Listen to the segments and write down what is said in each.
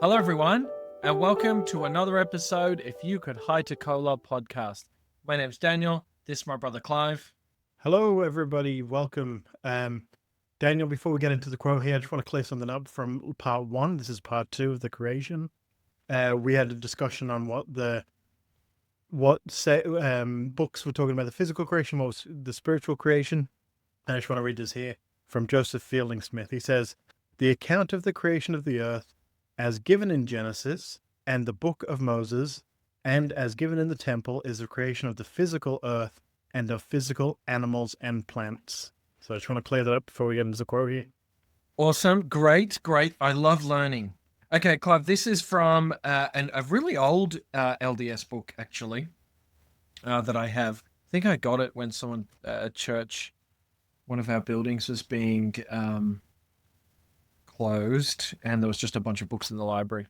Hello, everyone, and welcome to another episode If You Could Hi to Cola podcast. My name's Daniel. This is my brother Clive. Hello, everybody. Welcome. Daniel, before we get into the quote here, I just want to clear something up from part one. This is part two of the creation. We had a discussion on books were talking about the physical creation, what was the spiritual creation. And I just want to read this here from Joseph Fielding Smith. He says, "The account of the creation of the earth, as given in Genesis and the book of Moses, and as given in the temple, is the creation of the physical earth and of physical animals and plants." So I just want to clear that up before we get into the quote here. Awesome. Great. I love learning. Okay, Clive, this is from a really old LDS book, actually, that I have. I think I got it when someone at church, one of our buildings was being closed, and there was just a bunch of books in the library.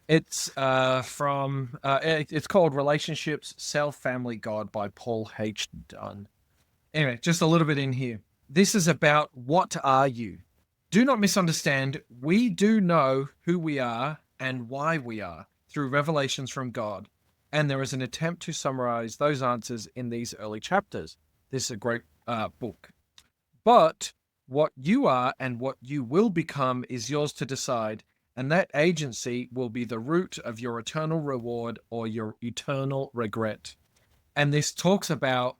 It's it's called Relationships, Self, Family, God by Paul H. Dunn. Anyway, just a little bit in here. This is about what are you? Do not misunderstand. We do know who we are and why we are through revelations from God. And there is an attempt to summarize those answers in these early chapters. This is a great book. But what you are and what you will become is yours to decide, and that agency will be the root of your eternal reward or your eternal regret. And this talks about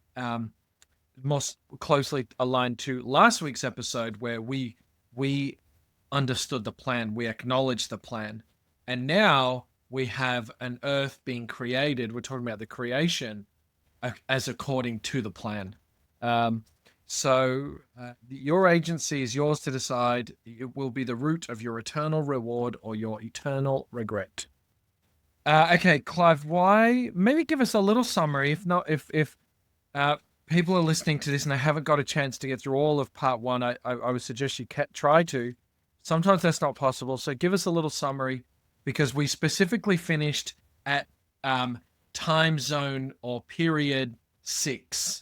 most closely aligned to last week's episode, where we understood the plan, we acknowledged the plan, and now we have an earth being created. We're talking about the creation as according to the plan. So your agency is yours to decide. It will be the root of your eternal reward or your eternal regret. Okay, Clive, why? Maybe give us a little summary. If not, if people are listening to this and they haven't got a chance to get through all of part one, I would suggest you try to. Sometimes that's not possible. So give us a little summary, because we specifically finished at time zone or period 6.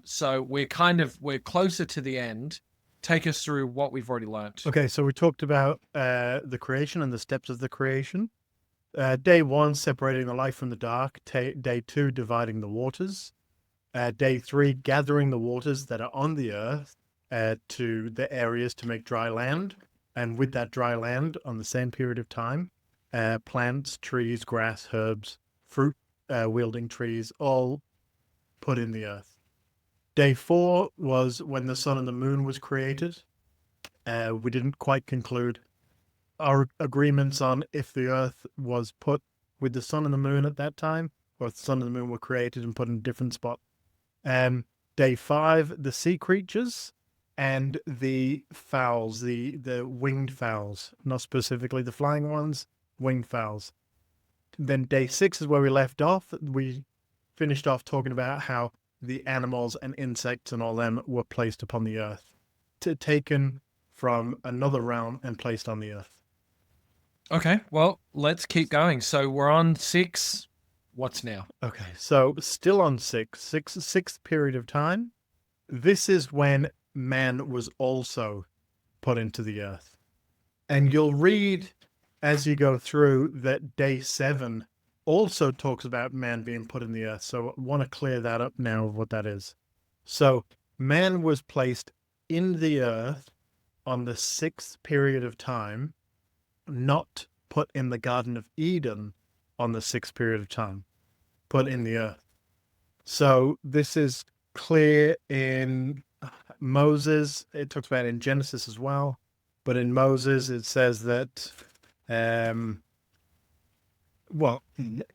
So we're closer to the end. Take us through what we've already learned. Okay, so we talked about the creation and the steps of the creation. Day 1, separating the light from the dark. Day 2, dividing the waters. Day 3, gathering the waters that are on the earth to the areas to make dry land. And with that dry land, on the same period of time, plants, trees, grass, herbs, fruit wielding trees, all put in the earth. Day 4 was when the sun and the moon was created. We didn't quite conclude our agreements on if the earth was put with the sun and the moon at that time, or if the sun and the moon were created and put in a different spot. Day 5, the sea creatures and the fowls, the winged fowls, not specifically the flying ones, winged fowls. Then day 6 is where we left off. We finished off talking about how the animals and insects and all them were placed upon the earth, taken from another realm and placed on the earth. Okay, well, let's keep going. So we're on 6. What's now? Okay, so still on sixth period of time. This is when man was also put into the earth. And you'll read as you go through that day 7 also talks about man being put in the earth. So I want to clear that up now of what that is. So man was placed in the earth on the 6th period of time, not put in the Garden of Eden on the 6th period of time, put in the earth. So this is clear in Moses. It talks about it in Genesis as well. But in Moses, it says that well,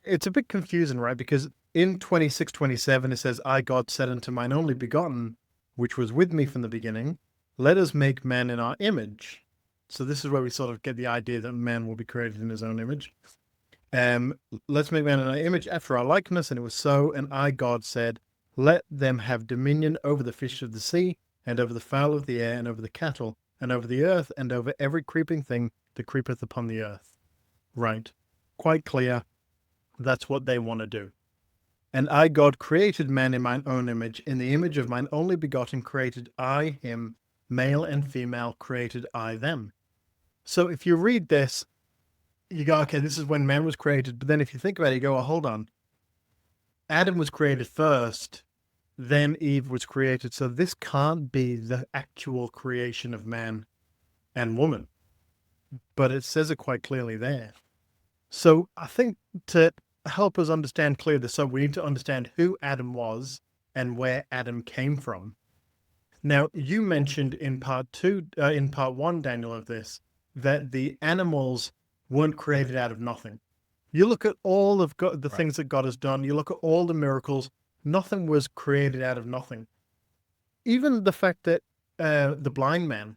it's a bit confusing, right? Because in 26:27, it says, "I, God, said unto mine only begotten, which was with me from the beginning, let us make man in our image." So this is where we sort of get the idea that man will be created in his own image. Let's make man in our image after our likeness. And it was so. And I, God, said, let them have dominion over the fish of the sea, and over the fowl of the air, and over the cattle, and over the earth, and over every creeping thing that creepeth upon the earth. Right. Quite clear. That's what they want to do. And I, God, created man in mine own image. In the image of mine only begotten created I him. Male and female created I them. So if you read this, you go, okay, this is when man was created. But then if you think about it, you go, well, hold on. Adam was created first, then Eve was created. So this can't be the actual creation of man and woman. But it says it quite clearly there. So I think to help us understand clearly, so we need to understand who Adam was and where Adam came from. Now, you mentioned in part one, Daniel, of this, that the animals weren't created out of nothing. You look at all of God, the things that God has done, you look at all the miracles, nothing was created out of nothing. Even the fact that the blind man,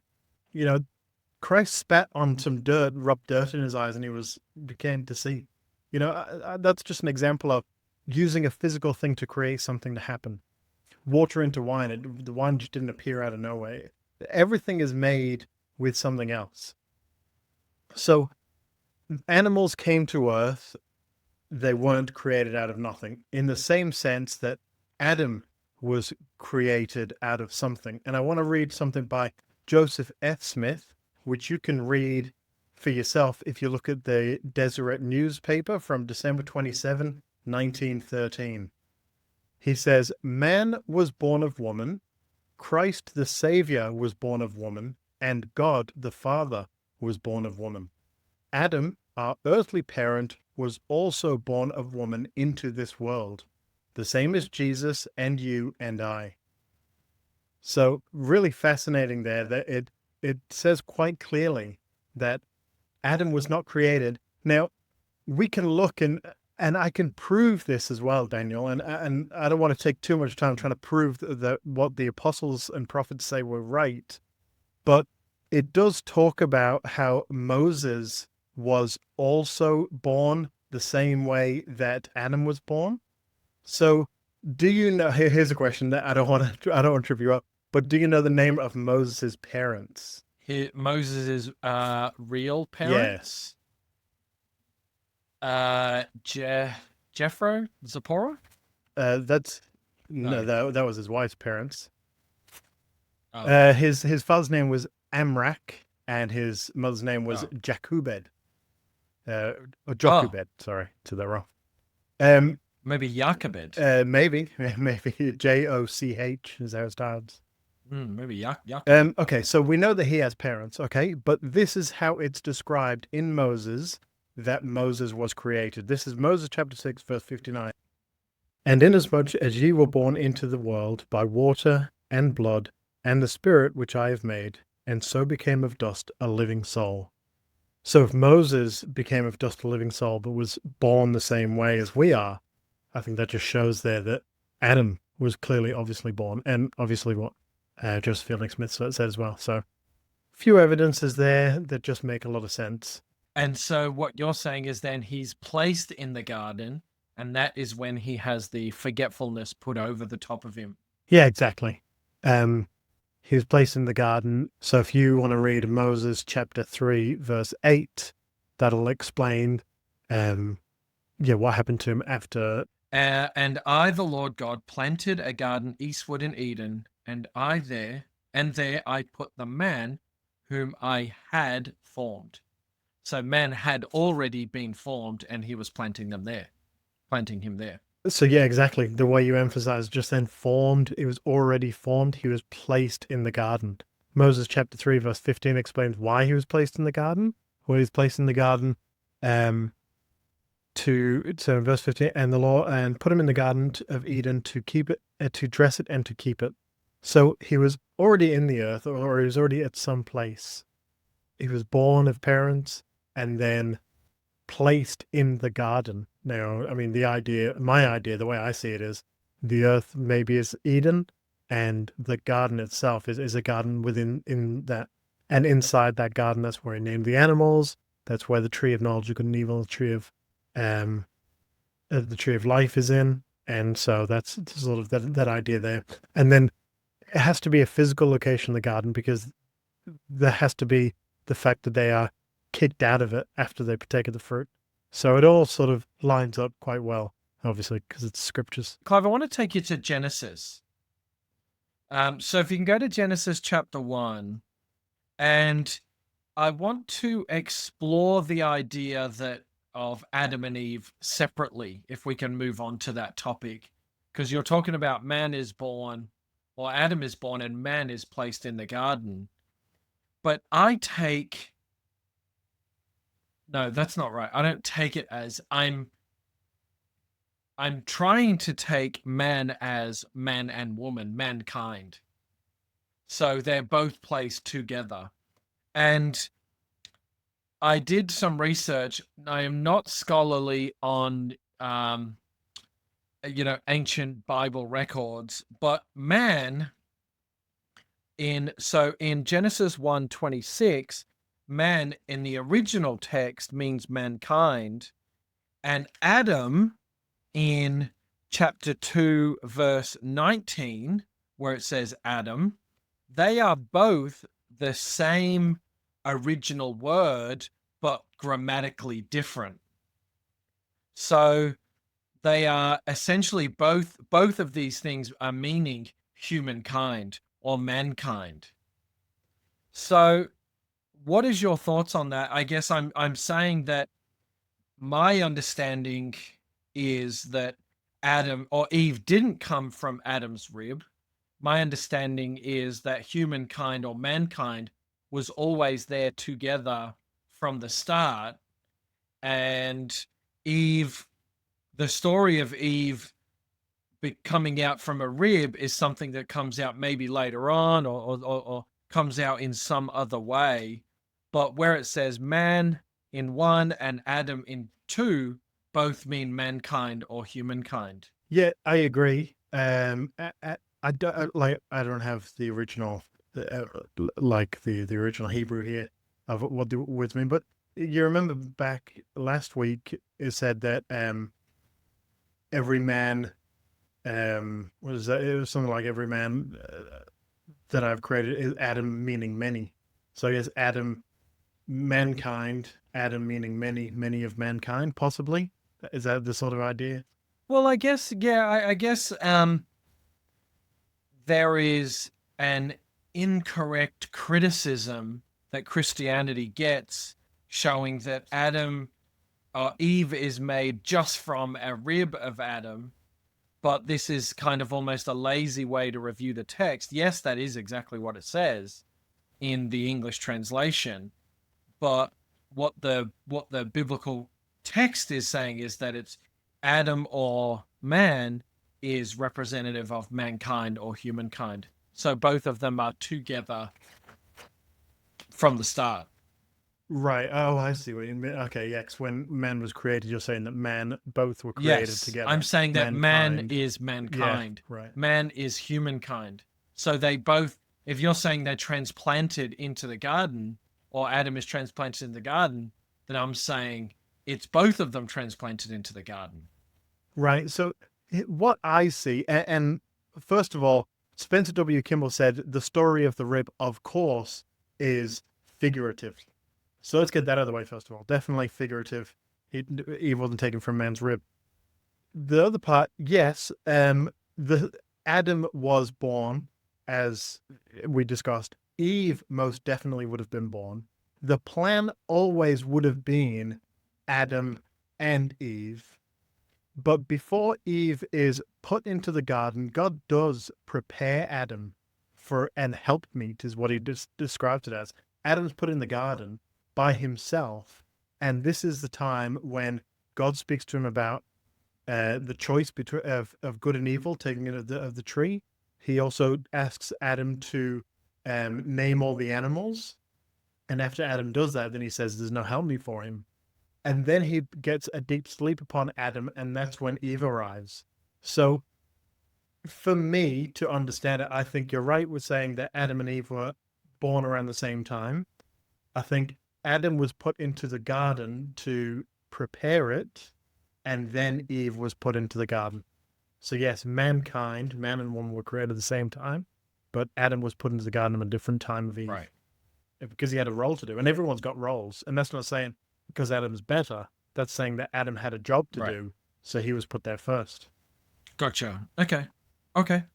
Christ spat on some dirt, rubbed dirt in his eyes, and became to see. That's just an example of using a physical thing to create something to happen. Water into wine, the wine just didn't appear out of nowhere. Everything is made with something else. So animals came to earth, they weren't created out of nothing, in the same sense that Adam was created out of something. And I want to read something by Joseph F. Smith, which you can read for yourself if you look at the Deseret newspaper from December 27, 1913. He says, man was born of woman, Christ the Savior was born of woman, and God the Father was born of woman. Adam, our earthly parent, was also born of woman into this world, the same as Jesus and you and I. So really fascinating there that it says quite clearly that Adam was not created. Now, we can look and I can prove this as well, Daniel, and I don't want to take too much time trying to prove that what the apostles and prophets say were right, but it does talk about how Moses was also born the same way that Adam was born. So do you know, here's a question that I don't want to trip you up, but do you know the name of Moses' parents? Moses' real parents? Yes. Jethro? Zipporah? That's No. that was his wife's parents. Oh. His father's name was Amrak, and his mother's name was Jochebed. Or Jochebed, sorry, to the wrong. Maybe Jochebed. Maybe Joch is how it starts. Maybe Jochebed. Okay, so we know that he has parents, okay, but this is how it's described in Moses that Moses was created. This is Moses chapter 6, verse 59. And inasmuch as ye were born into the world by water and blood, and the Spirit which I have made, and so became of dust a living soul. So if Moses became of dust a living soul, but was born the same way as we are, I think that just shows there that Adam was clearly, obviously born, and obviously what Joseph Fielding Smith said as well. So few evidences there that just make a lot of sense. And so what you're saying is then he's placed in the garden, and that is when he has the forgetfulness put over the top of him. Yeah, exactly. He was placed in the garden. So if you want to read Moses chapter 3, verse 8, that'll explain what happened to him after. And I, the Lord God, planted a garden eastward in Eden, and there I put the man whom I had formed. So man had already been formed, and he was planting him there. So yeah, exactly. The way you emphasize just then, formed, it was already formed. He was placed in the garden. Moses chapter 3, verse 15 explains why he was placed in the garden. Well, he was placed in the garden so in verse 15, and the law, and put him in the garden of Eden to keep it, to dress it and to keep it. So he was already in the earth, or he was already at some place. He was born of parents and then placed in the garden. Now, I mean, my idea, the way I see it is the earth maybe is Eden, and the garden itself is a garden in that. And inside that garden, that's where he named the animals. That's where the tree of knowledge of good and evil, the tree of life is in. And so that's sort of that idea there. And then it has to be a physical location, the garden, because there has to be the fact that they are kicked out of it after they partake of the fruit. So it all sort of lines up quite well, obviously, because it's scriptures. Clive, I want to take you to Genesis. So if you can go to Genesis chapter 1, and I want to explore the idea that of Adam and Eve separately, if we can move on to that topic, because you're talking about man is born, or Adam is born, and man is placed in the garden. But I take no, that's not right. I don't take it as I'm trying to take man as man and woman, mankind. So they're both placed together. And I did some research. I am not scholarly on ancient Bible records, but man in Genesis 1:26, man in the original text means mankind, and Adam in chapter 2 verse 19, where it says Adam, they are both the same original word but grammatically different. So they are essentially both of these things are meaning humankind or mankind. So what is your thoughts on that? I guess I'm saying that my understanding is that Adam or Eve didn't come from Adam's rib. My understanding is that humankind or mankind was always there together from the start. And Eve, the story of Eve coming out from a rib is something that comes out maybe later on or comes out in some other way. But where it says man in one and Adam in two, both mean mankind or humankind. Yeah, I agree. I don't like. I don't have the original, like the original Hebrew here of what the words mean. But you remember back last week, it said that every man, what is that? It was something like every man that I've created is Adam, meaning many. So I guess Adam, mankind, Adam meaning many, many of mankind, possibly. Is that the sort of idea? Well, I guess, yeah, I guess there is an incorrect criticism that Christianity gets showing that Adam or Eve is made just from a rib of Adam, but this is kind of almost a lazy way to review the text. Yes, that is exactly what it says in the English translation, but what the biblical text is saying is that it's Adam or man is representative of mankind or humankind. So both of them are together from the start. Right. Oh, I see what you mean. Okay, yeah, 'cause when man was created, you're saying that man both were created Yes, I'm together. saying that man Mankind. is Yeah, mankind. right. Man is humankind. So they both, if you're saying they're transplanted into the garden, or Adam is transplanted in the garden, then I'm saying it's both of them transplanted into the garden. Right. So what I see, and first of all, Spencer W. Kimball said the story of the rib, of course, is figurative. So let's get that out of the way first of all. Definitely figurative. He wasn't taken from man's rib. The other part, yes, the Adam was born, as we discussed. Eve most definitely would have been born. The plan always would have been Adam and Eve. But before Eve is put into the garden, God does prepare Adam for an helpmeet, is what he describes it as. Adam's put in the garden by himself, and this is the time when God speaks to him about the choice between of good and evil, taking it of the tree. He also asks Adam to name all the animals, and after Adam does that, then he says, "There's no helpmeet for him." And then he gets a deep sleep upon Adam, and that's when Eve arrives. So, for me to understand it, I think you're right with saying that Adam and Eve were born around the same time. I think Adam was put into the garden to prepare it, and then Eve was put into the garden. So, yes, mankind, man and woman, were created at the same time, but Adam was put into the garden at a different time of Eve. Right. Because he had a role to do, and everyone's got roles. And that's not saying because Adam's better, that's saying that Adam had a job to Right. do, so he was put there first. Gotcha. Okay. Okay.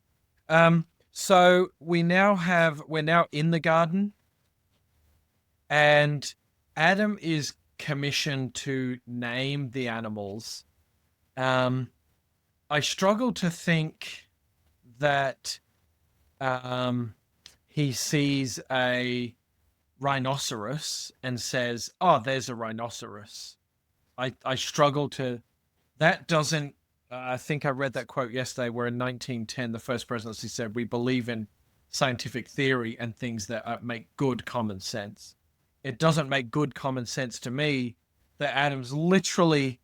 So we're now in the garden. and Adam is commissioned to name the animals. I struggle to think that he sees a rhinoceros and says, "Oh, there's a rhinoceros." I struggle to. That doesn't. I think I read that quote yesterday, where in 1910 the first presidency said, "We believe in scientific theory and things that make good common sense." It doesn't make good common sense to me that Adam's literally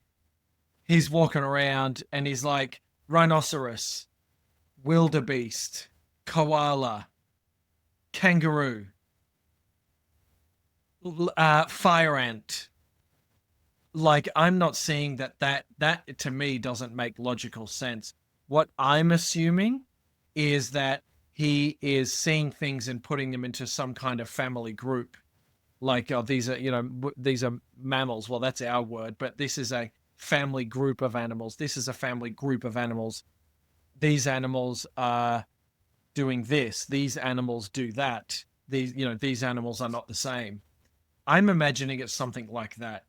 he's walking around and he's like rhinoceros, wildebeest, koala, kangaroo, fire ant. Like, I'm not seeing that to me doesn't make logical sense. What I'm assuming is that he is seeing things and putting them into some kind of family group. Like, oh, these are, these are mammals. Well, that's our word, but this is a family group of animals. This is a family group of animals. These animals are doing this. These animals do that. These animals are not the same. I'm imagining it's something like that.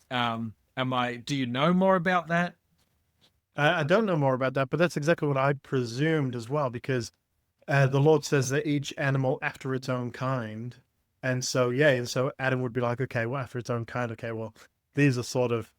Do you know more about that? I don't know more about that, but that's exactly what I presumed as well, because the Lord says that each animal after its own kind. And so, yeah, and so Adam would be like, okay, well, after its own kind, okay, well, these are sort of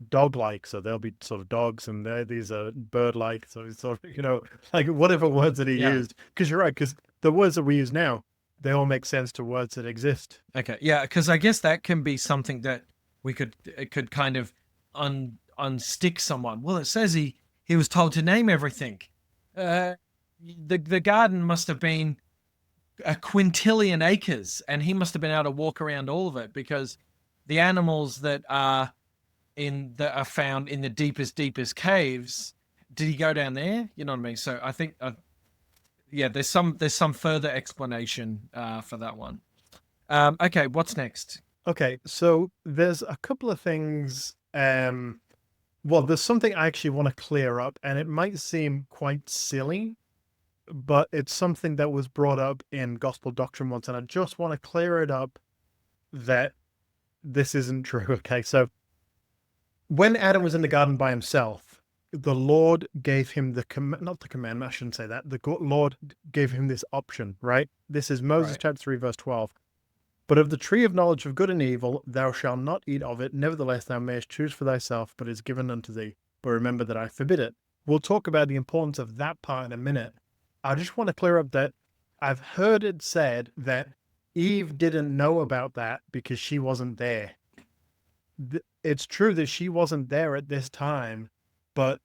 dog-like, so they'll be sort of dogs, and these are bird-like, so it's sort of, like whatever words that he Yeah. used. Because you're right, because the words that we use now, they all make sense to words that exist. Okay, yeah, because I guess that can be something that it could kind of unstick someone. Well, it says he was told to name everything. The garden must have been a quintillion acres, and he must have been able to walk around all of it, because the animals that are found in the deepest caves. Did he go down there? You know what I mean? So I think, yeah, there's some further explanation for that one. Okay, what's next? Okay, so there's a couple of things. Well, there's something I actually want to clear up, and it might seem quite silly, but it's something that was brought up in gospel doctrine once, and I just want to clear it up that this isn't true. Okay, so when Adam was in the garden by himself, the Lord gave him not the commandment, I shouldn't say that. The Lord gave him this option, right? This is Moses Right. chapter 3, verse 12. But of the tree of knowledge of good and evil, thou shalt not eat of it. Nevertheless, thou mayest choose for thyself, but it is given unto thee. But remember that I forbid it. We'll talk about the importance of that part in a minute. I just want to clear up that I've heard it said that Eve didn't know about that because she wasn't there. It's true that she wasn't there at this time, but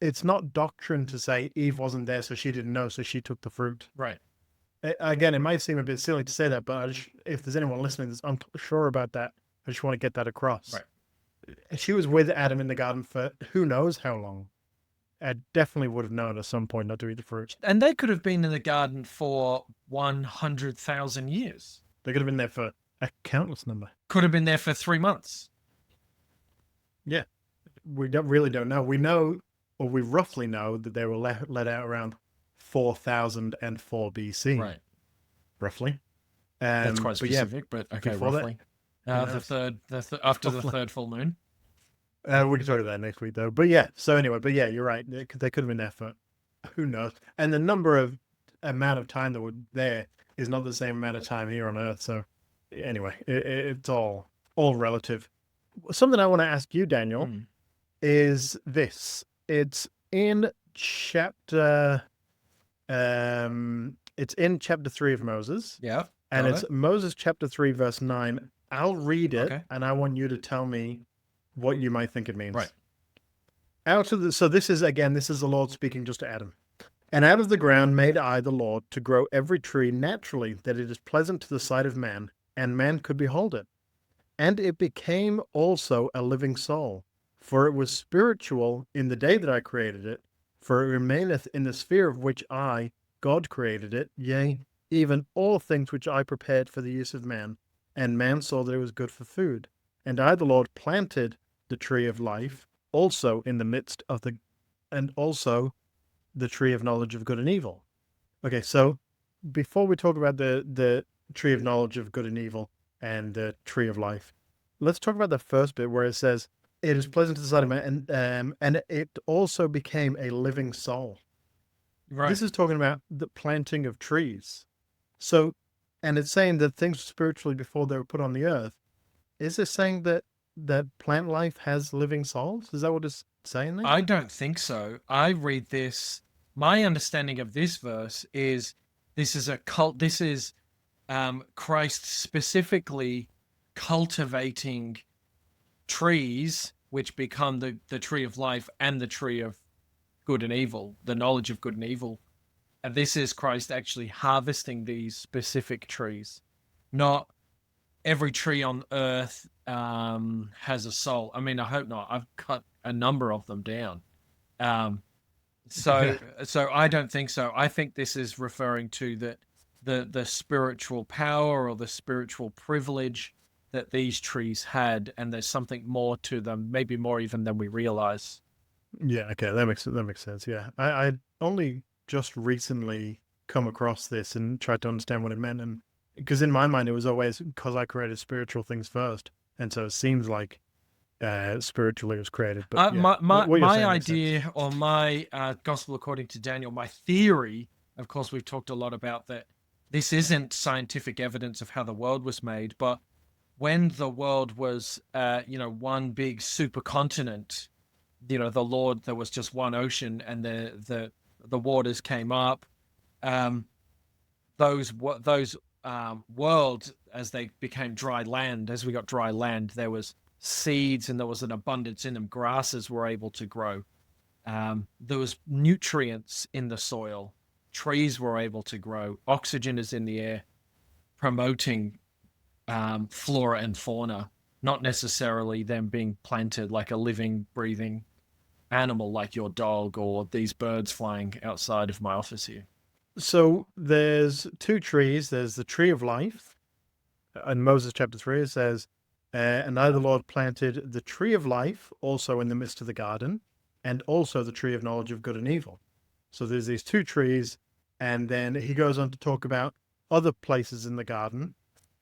it's not doctrine to say Eve wasn't there, so she didn't know, so she took the fruit. Right. Again, it might seem a bit silly to say that, but if there's anyone listening that's unsure about that, I just want to get that across. Right. She was with Adam in the garden for who knows how long. I definitely would have known at some point not to eat the fruit. And they could have been in the garden for 100,000 years. They could have been there for a countless number. Could have been there for 3 months. Yeah, we really don't know. We know, or we roughly know, that they were let out around 4004 BC. Right. Roughly. That's quite specific, but okay, roughly. After the third full moon. We can talk about that next week, though. But yeah, so anyway, you're right. They could have been there for who knows. And the amount of time that were there is not the same amount of time here on Earth. So anyway, it's all relative. Something I want to ask you, Daniel, is this. It's in chapter it's in chapter 3 of Moses. Yeah. And it's Moses chapter 3, verse 9. I'll read it, Okay. and I want you to tell me what you might think it means. Right. So this is the Lord speaking just to Adam. And out of the ground made I the Lord to grow every tree naturally, that it is pleasant to the sight of man, and man could behold it. And it became also a living soul, for it was spiritual in the day that I created it, for it remaineth in the sphere of which I, God, created it, yea, even all things which I prepared for the use of man. And man saw that it was good for food. And I, the Lord, planted the tree of life, also in the midst of and also the tree of knowledge of good and evil. Okay, so before we talk about the tree of knowledge of good and evil and the tree of life. Let's talk about the first bit where it says, it is pleasant to the sight of man, and it also became a living soul. Right. This is talking about the planting of trees. So, and it's saying that things spiritually before they were put on the earth. Is it saying that plant life has living souls? Is that what it's saying there? I don't think so. I read this. My understanding of this verse is this is a cult. This is Christ specifically cultivating trees, which become the tree of life and the tree of good and evil, the knowledge of good and evil. And this is Christ actually harvesting these specific trees, not every tree on earth has a soul. I mean, I hope not. I've cut a number of them down. Um, so so I don't think so. I think this is referring to the spiritual power or the spiritual privilege that these trees had, and there's something more to them, maybe more even than we realize. Yeah, okay, that makes sense. Yeah, I only just recently come across this and tried to understand what it meant, and because in my mind it was always because I created spiritual things first, and so it seems like spiritually it was created. But yeah, My my what you're my saying makes sense. idea, or my gospel according to Daniel, my theory. Of course, we've talked a lot about that. This isn't scientific evidence of how the world was made, but when the world was, one big supercontinent, the Lord, there was just one ocean, and the waters came up. Um, those worlds, as they became dry land, as we got dry land, there was seeds and there was an abundance in them. Grasses were able to grow. There was nutrients in the soil. Trees were able to grow. Oxygen is in the air, promoting flora and fauna, not necessarily them being planted like a living, breathing animal like your dog or these birds flying outside of my office here. So there's two trees. There's the tree of life. In Moses chapter 3, it says, and I, the Lord, planted the tree of life also in the midst of the garden, and also the tree of knowledge of good and evil. So there's these two trees, and then he goes on to talk about other places in the garden,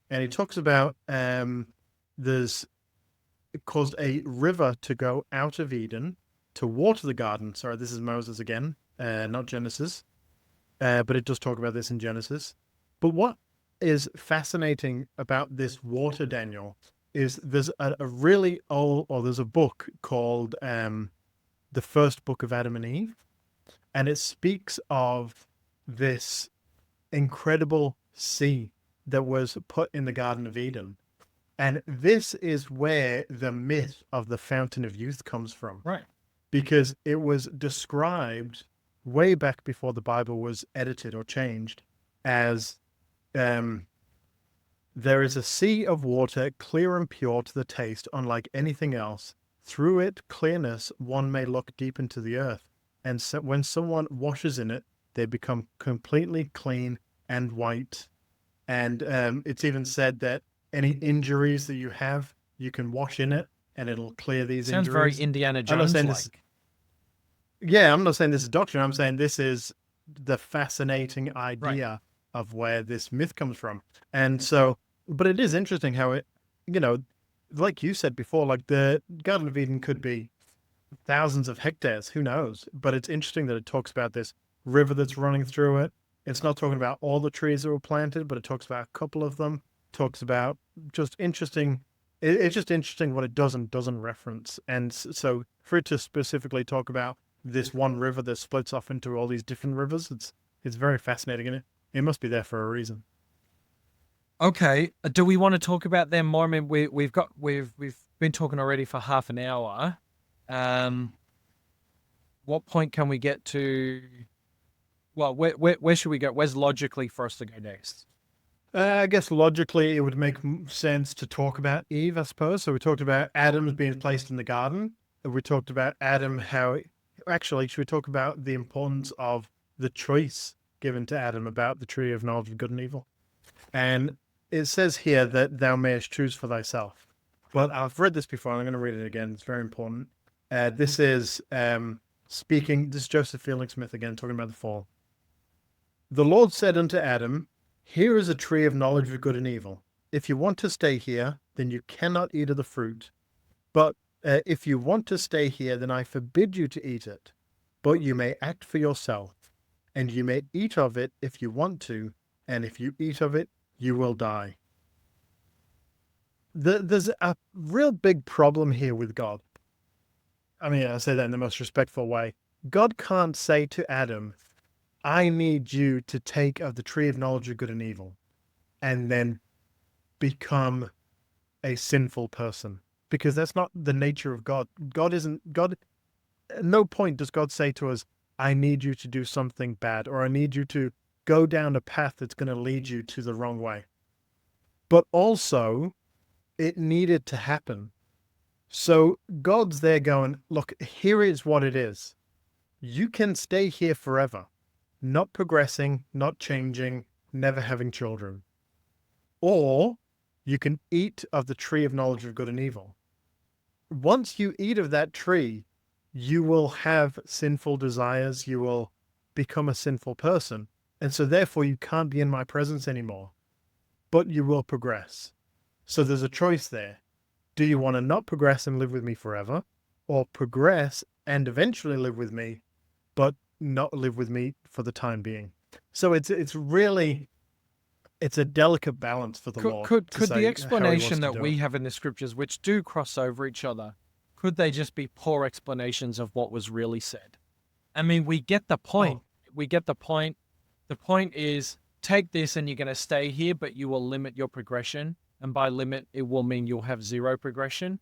and he talks about there's it caused a river to go out of Eden to water the garden. Sorry, this is Moses again, not Genesis. But it does talk about this in Genesis. But what is fascinating about this water, Daniel, is there's a really old, or there's a book called The First Book of Adam and Eve, and it speaks of this incredible sea that was put in the Garden of Eden. And this is where the myth of the Fountain of Youth comes from. Right. Because it was described way back before the Bible was edited or changed as there is a sea of water, clear and pure to the taste, unlike anything else. Through it, clearness, one may look deep into the earth. And so when someone washes in it, they become completely clean and white. And it's even said that any injuries that you have, you can wash in it and it'll clear these Sounds injuries. very Indiana I'm not saying Jones this. Yeah, I'm not saying this is doctrine. I'm saying this is the fascinating idea of where this myth comes from. And so, but it is interesting how it, like you said before, like the Garden of Eden could be thousands of hectares, who knows? But it's interesting that it talks about this river that's running through it. It's not talking about all the trees that were planted, but it talks about a couple of them. Talks about just interesting. It's just interesting what it does and doesn't reference. And so for it to specifically talk about this one river that splits off into all these different rivers, it's very fascinating, and it must be there for a reason. Okay. Do we want to talk about them more? I mean, we've been talking already for half an hour. What point can we get to? Well, where should we go? Where's logically for us to go next? I guess logically it would make sense to talk about Eve, I suppose. So we talked about Adam's being placed in the garden. We talked about Adam, actually, should we talk about the importance of the choice given to Adam about the tree of knowledge of good and evil? And it says here that thou mayest choose for thyself. Well, I've read this before, and I'm going to read it again. It's very important. This is this is Joseph Fielding Smith again, talking about the fall. The Lord said unto Adam, Here is a tree of knowledge of good and evil. If you want to stay here, then you cannot eat of the fruit. But if you want to stay here, then I forbid you to eat it. But you may act for yourself, and you may eat of it if you want to, and if you eat of it, you will die. There's a real big problem here with God. I mean, I say that in the most respectful way. God can't say to Adam, I need you to take of the tree of knowledge of good and evil, and then become a sinful person, because that's not the nature of God. God, at no point does God say to us, I need you to do something bad, or I need you to go down a path that's going to lead you to the wrong way. But also, it needed to happen. So God's there going, look, here is what it is. You can stay here forever, not progressing, not changing, never having children. Or you can eat of the tree of knowledge of good and evil. Once you eat of that tree, you will have sinful desires. You will become a sinful person. And so therefore you can't be in my presence anymore, but you will progress. So there's a choice there. Do you want to not progress and live with me forever, or progress and eventually live with me, but not live with me for the time being? So it's a delicate balance for the Lord. Could to say the how he explanation wants to that do we it. have in the scriptures, which do cross over each other, could they just be poor explanations of what was really said? I mean, we get the point. We get the point. The point is, take this and you're going to stay here, but you will limit your progression. And by limit, it will mean you'll have zero progression.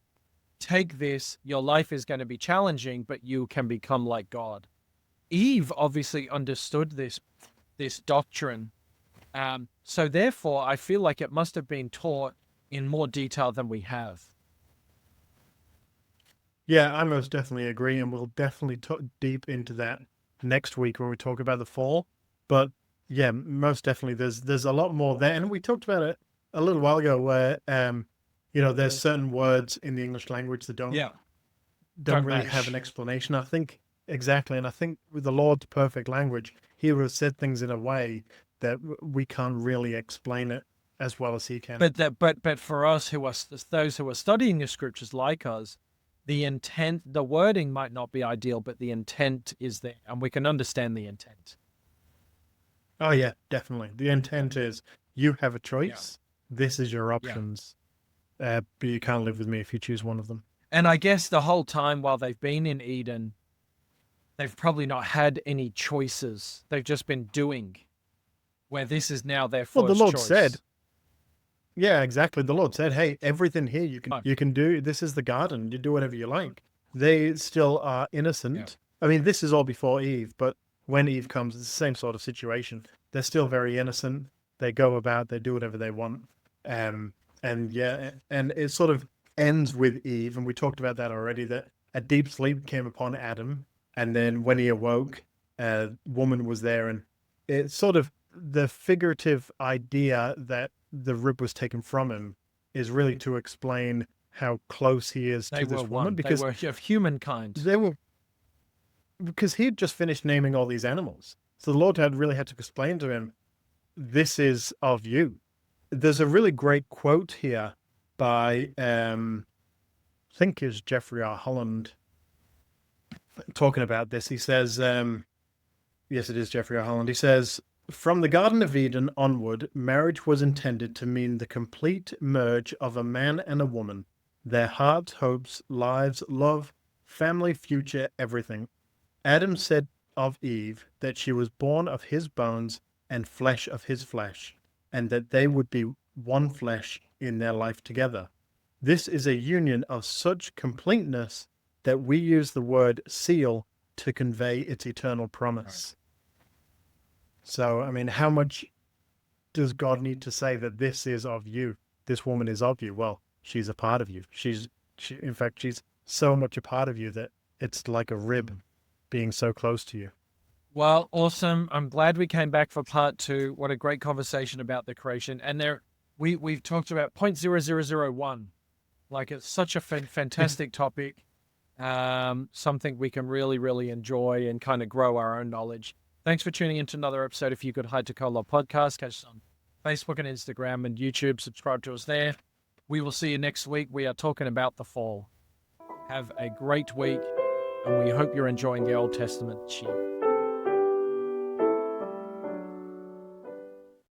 Take this, your life is going to be challenging, but you can become like God. Eve obviously understood this doctrine. So therefore, I feel like it must have been taught in more detail than we have. Yeah, I most definitely agree, and we'll definitely talk deep into that next week when we talk about the fall. But yeah, most definitely, there's a lot more there, and we talked about it a little while ago, where there's certain words in the English language that don't Don't really have match. an explanation. I think exactly, and I think with the Lord's perfect language, He would have said things in a way that we can't really explain it as well as He can. But for us those who are studying the scriptures like us, the intent, the wording might not be ideal, but the intent is there, and we can understand the intent. Oh yeah, definitely. The intent is you have a choice. This is your options, but you can't live with me if you choose one of them. And I guess the whole time while they've been in Eden, they've probably not had any choices. They've just been doing, where this is now their Well, the first Lord choice. said, yeah, exactly. The Lord said, "Hey, everything here you can do. This is the garden. You do whatever you like." They still are innocent. I mean, this is all before Eve, but when Eve comes, it's the same sort of situation. They're still very innocent. They go about, they do whatever they want. And yeah, and it sort of ends with Eve, and we talked about that already, that a deep sleep came upon Adam, and then when he awoke, a woman was there, and it's sort of the figurative idea that the rib was taken from him is really to explain how close he is They to were this woman, one. because They were of humankind. they were because he'd just finished naming all these animals. So the Lord had really had to explain to him, this is of you. There's a really great quote here by, I think is Jeffrey R. Holland, talking about this. He says, yes, it is Jeffrey R. Holland. He says, from the Garden of Eden onward, marriage was intended to mean the complete merge of a man and a woman, their hearts, hopes, lives, love, family, future, everything. Adam said of Eve that she was born of his bones and flesh of his flesh, and that they would be one flesh in their life together. This is a union of such completeness that we use the word seal to convey its eternal promise. So, I mean, how much does God need to say that this is of you? This woman is of you. Well, she's a part of you. In fact, she's so much a part of you that it's like a rib being so close to you. Well, awesome. I'm glad we came back for part 2. What a great conversation about the creation. And we've talked about 0.0001. Like, it's such a fantastic topic. Something we can really, really enjoy and kind of grow our own knowledge. Thanks for tuning into another episode. If you could hide to Cola Podcast, catch us on Facebook and Instagram and YouTube. Subscribe to us there. We will see you next week. We are talking about the fall. Have a great week, and we hope you're enjoying the Old Testament sheep.